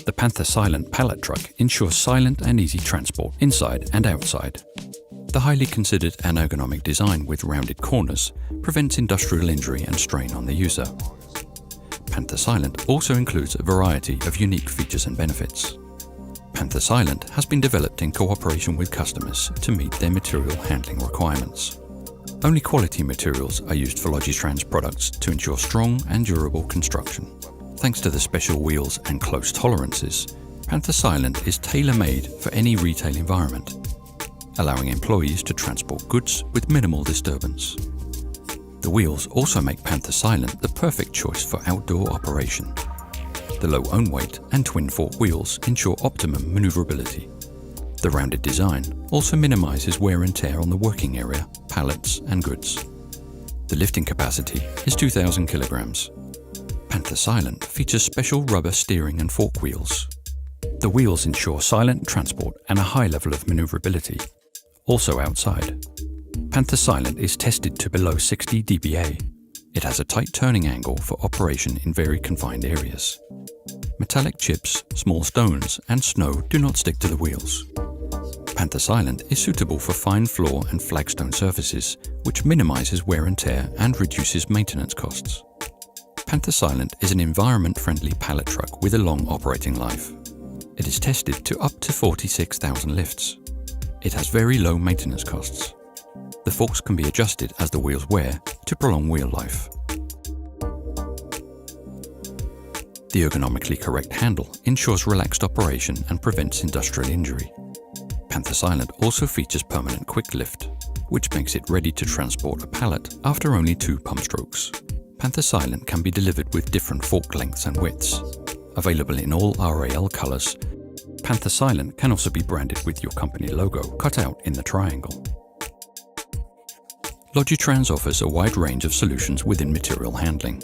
The Panther Silent pallet truck ensures silent and easy transport inside and outside. The highly considered and ergonomic design with rounded corners prevents industrial injury and strain on the user. Panther Silent also includes a variety of unique features and benefits. Panther Silent has been developed in cooperation with customers to meet their material handling requirements. Only quality materials are used for Logitrans products to ensure strong and durable construction. Thanks to the special wheels and close tolerances, Panther Silent is tailor-made for any retail environment, allowing employees to transport goods with minimal disturbance. The wheels also make Panther Silent the perfect choice for outdoor operation. The low own weight and twin fork wheels ensure optimum maneuverability. The rounded design also minimizes wear and tear on the working area, pallets and goods. The lifting capacity is 2,000 kilograms. Panther Silent features special rubber steering and fork wheels. The wheels ensure silent transport and a high level of maneuverability, also outside. Panther Silent is tested to below 60 dBA. It has a tight turning angle for operation in very confined areas. Metallic chips, small stones and snow do not stick to the wheels. Panther Silent is suitable for fine floor and flagstone surfaces, which minimizes wear and tear and reduces maintenance costs. Panther Silent is an environment-friendly pallet truck with a long operating life. It is tested to up to 46,000 lifts. It has very low maintenance costs. The forks can be adjusted as the wheels wear to prolong wheel life. The ergonomically correct handle ensures relaxed operation and prevents industrial injury. Panther Silent also features permanent quick lift, which makes it ready to transport a pallet after only 2 pump strokes. Panther Silent can be delivered with different fork lengths and widths. Available in all RAL colors, Panther Silent can also be branded with your company logo cut out in the triangle. Logitrans offers a wide range of solutions within material handling.